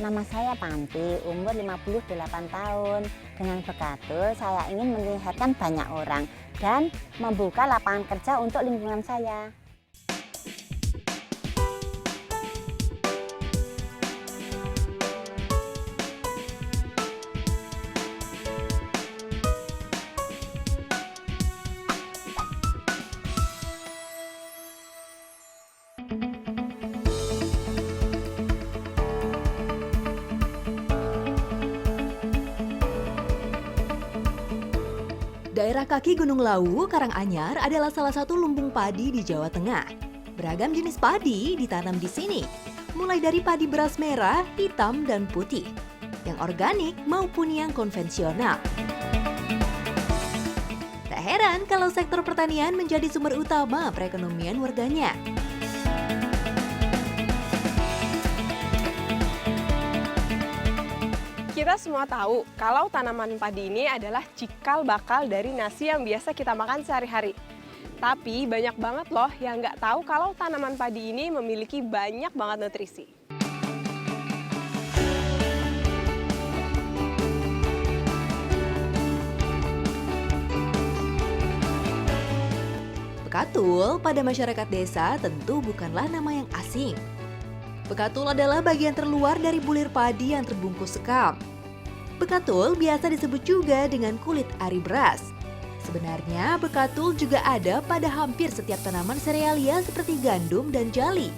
Nama saya Panti, umur 58 tahun. Dengan Bekatul, saya ingin menyehatkan banyak orang dan membuka lapangan kerja untuk lingkungan saya. Daerah kaki Gunung Lawu, Karanganyar adalah salah satu lumbung padi di Jawa Tengah. Beragam jenis padi ditanam di sini, mulai dari padi beras merah, hitam, dan putih, yang organik maupun yang konvensional. Tak heran kalau sektor pertanian menjadi sumber utama perekonomian warganya. Kita semua tahu kalau tanaman padi ini adalah cikal bakal dari nasi yang biasa kita makan sehari-hari. Tapi banyak banget loh yang nggak tahu kalau tanaman padi ini memiliki banyak banget nutrisi. Bekatul pada masyarakat desa tentu bukanlah nama yang asing. Bekatul adalah bagian terluar dari bulir padi yang terbungkus sekam. Bekatul biasa disebut juga dengan kulit ari beras. Sebenarnya bekatul juga ada pada hampir setiap tanaman serealia seperti gandum dan jali.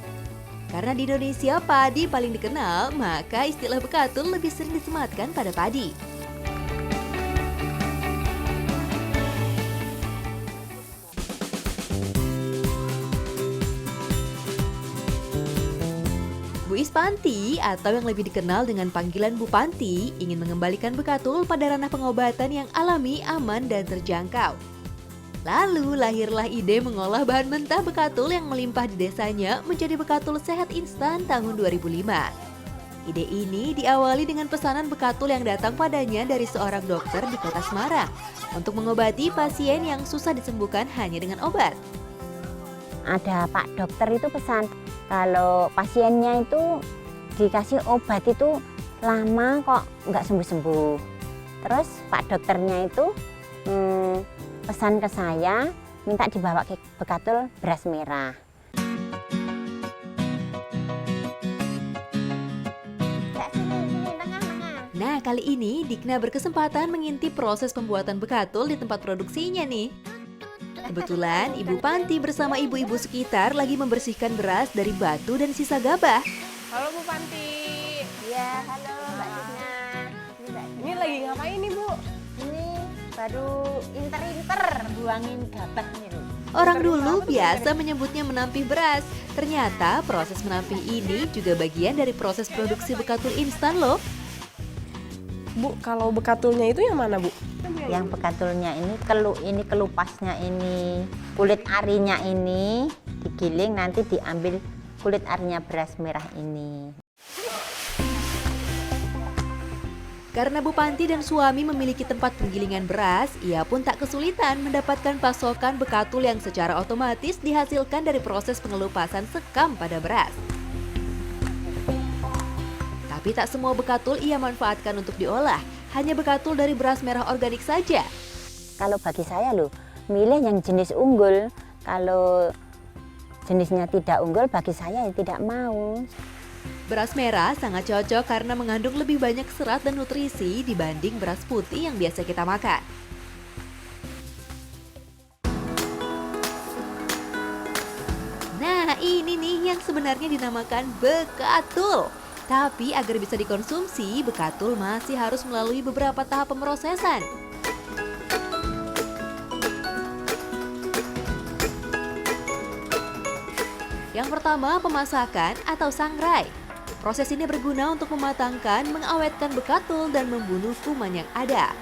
Karena di Indonesia padi paling dikenal, maka istilah bekatul lebih sering disematkan pada padi. Bu Ispanti atau yang lebih dikenal dengan panggilan Bu Panti ingin mengembalikan bekatul pada ranah pengobatan yang alami, aman, dan terjangkau. Lalu lahirlah ide mengolah bahan mentah bekatul yang melimpah di desanya menjadi bekatul sehat instan tahun 2005. Ide ini diawali dengan pesanan bekatul yang datang padanya dari seorang dokter di kota Semarang untuk mengobati pasien yang susah disembuhkan hanya dengan obat. Ada Pak dokter itu pesan, kalau pasiennya itu dikasih obat itu lama kok nggak sembuh-sembuh. Terus Pak dokternya itu pesan ke saya, minta dibawa ke bekatul beras merah. Nah, kali ini Dikna berkesempatan mengintip proses pembuatan bekatul di tempat produksinya nih. Kebetulan Ibu Panti bersama ibu-ibu sekitar lagi membersihkan beras dari batu dan sisa gabah. Halo Bu Panti. Iya, halo Mbak Dikna. Ini lagi ngapain nih Bu? Ini baru inter-inter buangin gabah nih loh. Orang dulu biasa menyebutnya menampih beras. Ternyata proses menampih ini juga bagian dari proses produksi bekatul instan loh. Bu, kalau bekatulnya itu yang mana Bu? Yang bekatulnya ini kelupasnya ini, kulit arinya ini digiling, nanti diambil kulit arinya beras merah ini. Karena Bu Panti dan suami memiliki tempat penggilingan beras, ia pun tak kesulitan mendapatkan pasokan bekatul yang secara otomatis dihasilkan dari proses pengelupasan sekam pada beras. Tapi tak semua bekatul ia manfaatkan untuk diolah, hanya bekatul dari beras merah organik saja. Kalau bagi saya loh, milih yang jenis unggul. Kalau jenisnya tidak unggul, bagi saya ya tidak mau. Beras merah sangat cocok karena mengandung lebih banyak serat dan nutrisi dibanding beras putih yang biasa kita makan. Nah, ini nih yang sebenarnya dinamakan bekatul. Tapi agar bisa dikonsumsi, bekatul masih harus melalui beberapa tahap pemrosesan. Yang pertama, pemasakan atau sangrai. Proses ini berguna untuk mematangkan, mengawetkan bekatul dan membunuh kuman yang ada.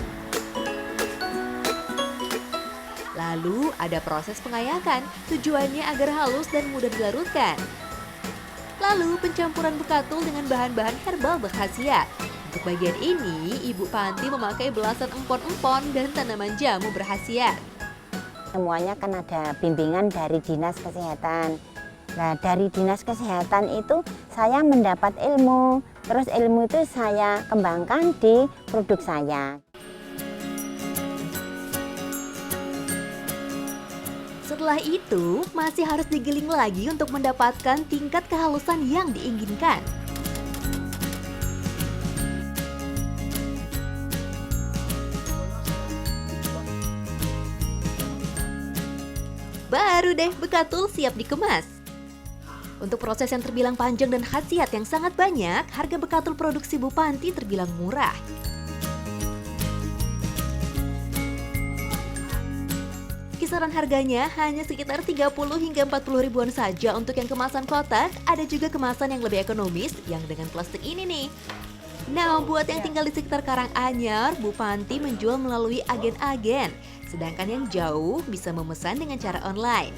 Lalu ada proses pengayakan, tujuannya agar halus dan mudah dilarutkan. Lalu pencampuran bekatul dengan bahan-bahan herbal berkhasiat. Untuk bagian ini, Ibu Panti memakai belasan empon-empon dan tanaman jamu berkhasiat. Semuanya kan ada bimbingan dari Dinas Kesehatan. Nah, dari Dinas Kesehatan itu saya mendapat ilmu Terus ilmu itu saya kembangkan di produk saya. Setelah itu, masih harus digiling lagi untuk mendapatkan tingkat kehalusan yang diinginkan. Baru deh bekatul siap dikemas. Untuk proses yang terbilang panjang dan khasiat yang sangat banyak, harga bekatul produksi Bu Panti terbilang murah. Kisaran harganya hanya sekitar 30 hingga 40 ribuan saja untuk yang kemasan kotak. Ada juga kemasan yang lebih ekonomis yang dengan plastik ini nih. Nah, buat yang tinggal di sekitar Karanganyar, Bu Panti menjual melalui agen-agen. Sedangkan yang jauh bisa memesan dengan cara online.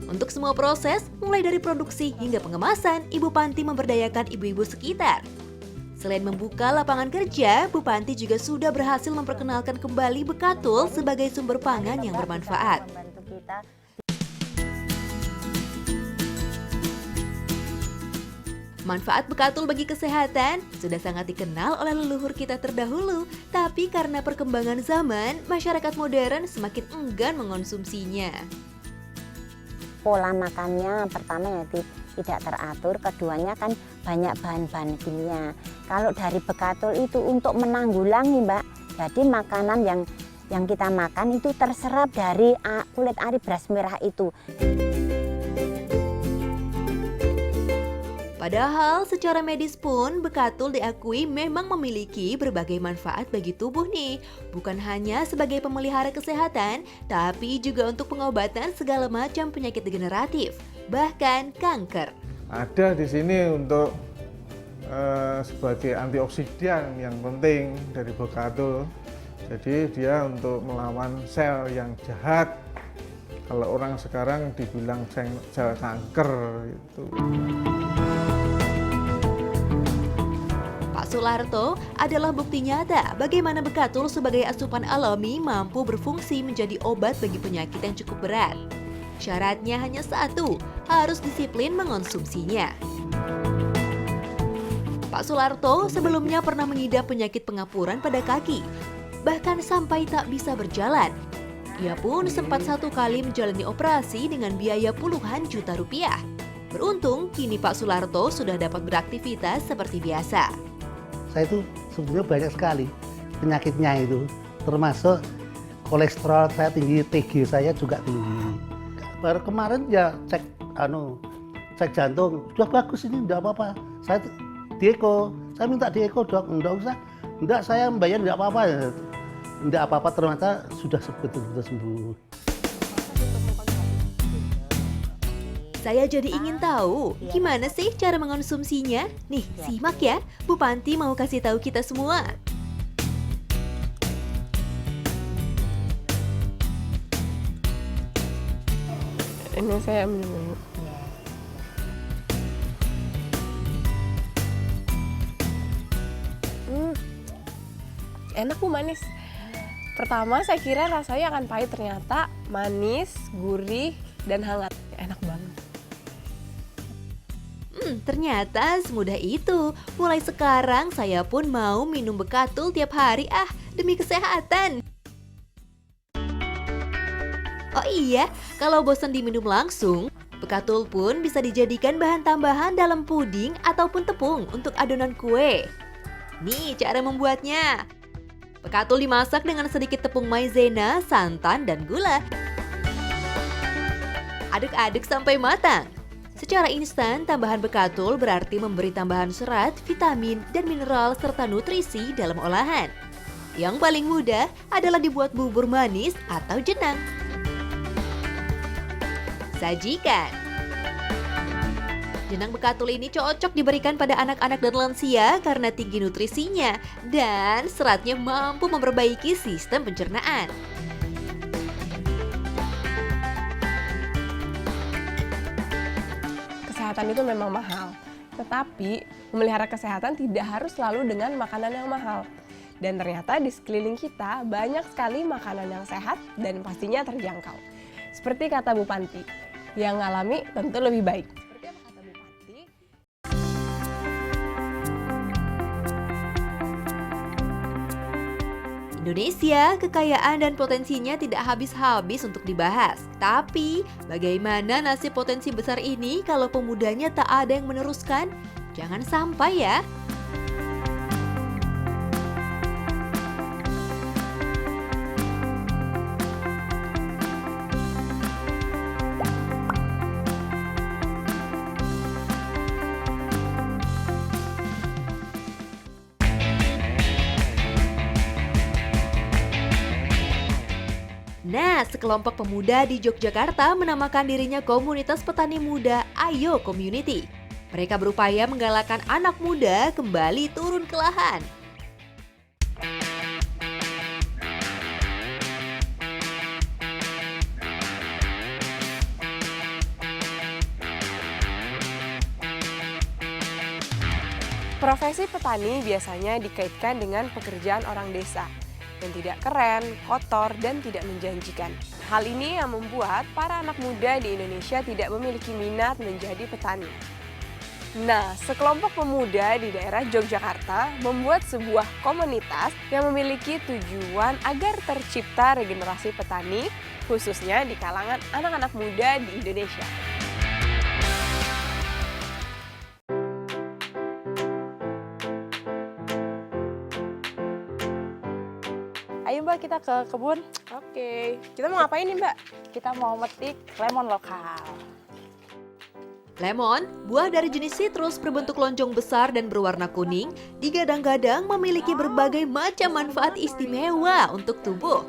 Untuk semua proses, mulai dari produksi hingga pengemasan, Ibu Panti memberdayakan ibu-ibu sekitar. Selain membuka lapangan kerja, Bu Panti juga sudah berhasil memperkenalkan kembali bekatul sebagai sumber pangan yang bermanfaat. Manfaat bekatul bagi kesehatan sudah sangat dikenal oleh leluhur kita terdahulu, tapi karena perkembangan zaman, masyarakat modern semakin enggan mengonsumsinya. Pola makannya pertama ya tidak teratur, keduanya kan banyak bahan-bahan kimia. Kalau dari bekatul itu untuk menanggulangi Mbak, jadi makanan yang kita makan itu terserap dari kulit ari beras merah itu. Padahal secara medis pun bekatul diakui memang memiliki berbagai manfaat bagi tubuh nih. Bukan hanya sebagai pemelihara kesehatan, tapi juga untuk pengobatan segala macam penyakit degeneratif, bahkan kanker. Ada di sini untuk sebagai antioksidan yang penting dari bekatul. Jadi dia untuk melawan sel yang jahat. Kalau orang sekarang dibilang sel kanker itu. Pak Sularto adalah bukti nyata bagaimana bekatul sebagai asupan alami mampu berfungsi menjadi obat bagi penyakit yang cukup berat. Syaratnya hanya satu, harus disiplin mengonsumsinya. Pak Sularto sebelumnya pernah mengidap penyakit pengapuran pada kaki, bahkan sampai tak bisa berjalan. Ia pun sempat 1 kali menjalani operasi dengan biaya puluhan juta rupiah. Beruntung, kini Pak Sularto sudah dapat beraktivitas seperti biasa. Saya itu sebetulnya banyak sekali penyakitnya itu, termasuk kolesterol saya tinggi, TG saya juga tinggi. Baru kemarin ya cek jantung, sudah bagus ini, enggak apa-apa. Saya dieko, saya minta dieko dok, enggak usah, enggak saya bayar enggak apa-apa, enggak apa-apa ternyata sudah betul-betul sembuh. Saya jadi ingin tahu, gimana sih cara mengonsumsinya? Nih, simak ya, Bu Panti mau kasih tahu kita semua. Ini saya minum. Enak Bu, manis. Pertama saya kira rasanya akan pahit, ternyata manis, gurih, dan hangat. Enak banget. Ternyata semudah itu. Mulai sekarang saya pun mau minum bekatul tiap hari demi kesehatan. Oh iya, kalau bosan diminum langsung, bekatul pun bisa dijadikan bahan tambahan dalam puding ataupun tepung untuk adonan kue. Nih cara membuatnya. Bekatul dimasak dengan sedikit tepung maizena, santan, dan gula. Aduk-aduk sampai matang. Secara instan, tambahan bekatul berarti memberi tambahan serat, vitamin, dan mineral serta nutrisi dalam olahan. Yang paling mudah adalah dibuat bubur manis atau jenang. Sajikan. Jenang bekatul ini cocok diberikan pada anak-anak dan lansia karena tinggi nutrisinya dan seratnya mampu memperbaiki sistem pencernaan. Kesehatan itu memang mahal, tetapi memelihara kesehatan tidak harus selalu dengan makanan yang mahal. Dan ternyata di sekeliling kita banyak sekali makanan yang sehat dan pastinya terjangkau. Seperti kata Bu Panti, yang ngalami tentu lebih baik. Seperti apa kata Bupati? Indonesia, kekayaan dan potensinya tidak habis-habis untuk dibahas. Tapi, bagaimana nasib potensi besar ini kalau pemudanya tak ada yang meneruskan? Jangan sampai ya. Nah, sekelompok pemuda di Yogyakarta menamakan dirinya Komunitas Petani Muda Ayo Community. Mereka berupaya menggalakkan anak muda kembali turun ke lahan. Profesi petani biasanya dikaitkan dengan pekerjaan orang desa yang tidak keren, kotor, dan tidak menjanjikan. Hal ini yang membuat para anak muda di Indonesia tidak memiliki minat menjadi petani. Nah, sekelompok pemuda di daerah Yogyakarta membuat sebuah komunitas yang memiliki tujuan agar tercipta regenerasi petani, khususnya di kalangan anak-anak muda di Indonesia. Ayo Mbak, kita ke kebun. Oke, kita mau ngapain nih Mbak? Kita mau metik lemon lokal. Lemon, buah dari jenis sitrus berbentuk lonjong besar dan berwarna kuning, digadang-gadang memiliki berbagai macam manfaat istimewa untuk tubuh.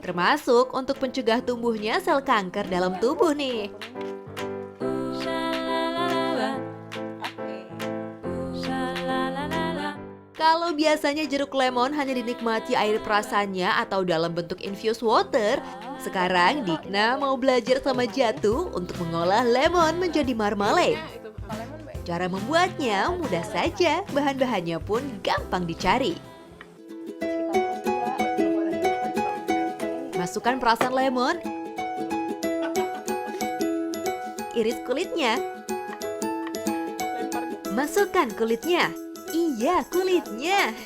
Termasuk untuk mencegah tumbuhnya sel kanker dalam tubuh nih. Kalau biasanya jeruk lemon hanya dinikmati air perasannya atau dalam bentuk infused water, sekarang Dikna mau belajar sama Jatuh untuk mengolah lemon menjadi marmalade. Cara membuatnya mudah saja, bahan-bahannya pun gampang dicari. Masukkan perasan lemon, iris kulitnya, masukkan kulitnya. Iya, kulitnya.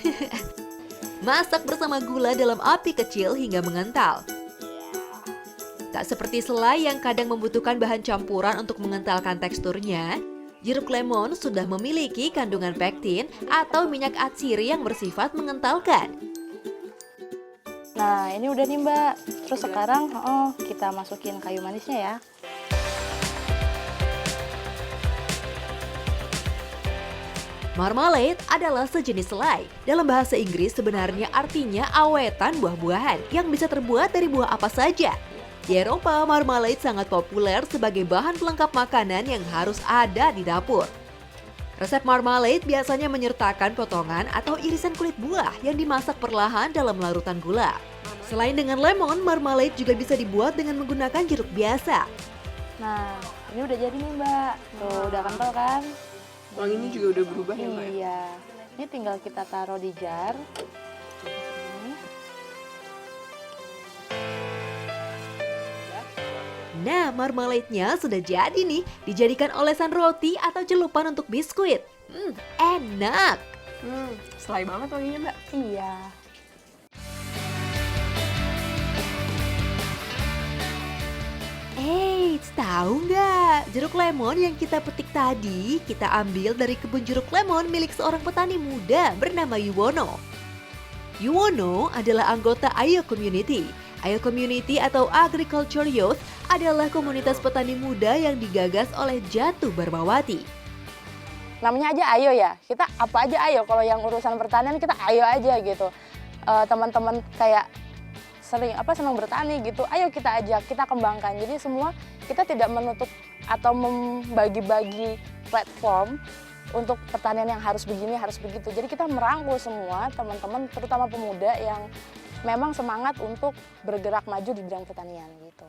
Masak bersama gula dalam api kecil hingga mengental. Tak seperti selai yang kadang membutuhkan bahan campuran untuk mengentalkan teksturnya, jeruk lemon sudah memiliki kandungan pektin atau minyak atsiri yang bersifat mengentalkan. Nah, ini udah nih Mbak. Terus sekarang kita masukin kayu manisnya ya. Marmalade adalah sejenis selai. Dalam bahasa Inggris sebenarnya artinya awetan buah-buahan yang bisa terbuat dari buah apa saja. Di Eropa, marmalade sangat populer sebagai bahan pelengkap makanan yang harus ada di dapur. Resep marmalade biasanya menyertakan potongan atau irisan kulit buah yang dimasak perlahan dalam larutan gula. Selain dengan lemon, marmalade juga bisa dibuat dengan menggunakan jeruk biasa. Nah, ini udah jadi nih Mbak. Tuh, udah kental kan? Wanginya juga udah berubah ya Mbak? Iya. Ini tinggal kita taruh di jar. Nah, marmalade-nya sudah jadi nih, dijadikan olesan roti atau celupan untuk biskuit. Enak! Selai banget wanginya Mbak. Iya. Tahu nggak? Jeruk lemon yang kita petik tadi, kita ambil dari kebun jeruk lemon milik seorang petani muda bernama Yuwono. Yuwono adalah anggota Ayo Community. Ayo Community atau Agriculture Youth adalah komunitas petani muda yang digagas oleh Jatuh Barmawati. Namanya aja ayo ya, kita apa aja ayo. Kalau yang urusan pertanian kita ayo aja gitu. Teman-teman kayak senang bertani gitu, ayo kita ajak, kita kembangkan. Jadi semua kita tidak menutup atau membagi-bagi platform untuk pertanian yang harus begini, harus begitu. Jadi kita merangkul semua teman-teman, terutama pemuda yang memang semangat untuk bergerak maju di bidang pertanian gitu.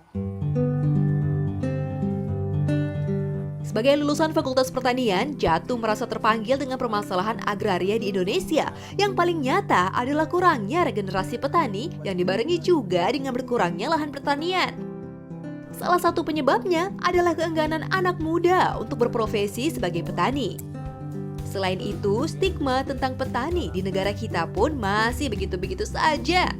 Sebagai lulusan Fakultas Pertanian, Jatuh merasa terpanggil dengan permasalahan agraria di Indonesia. Yang paling nyata adalah kurangnya regenerasi petani yang dibarengi juga dengan berkurangnya lahan pertanian. Salah satu penyebabnya adalah keengganan anak muda untuk berprofesi sebagai petani. Selain itu, stigma tentang petani di negara kita pun masih begitu-begitu saja.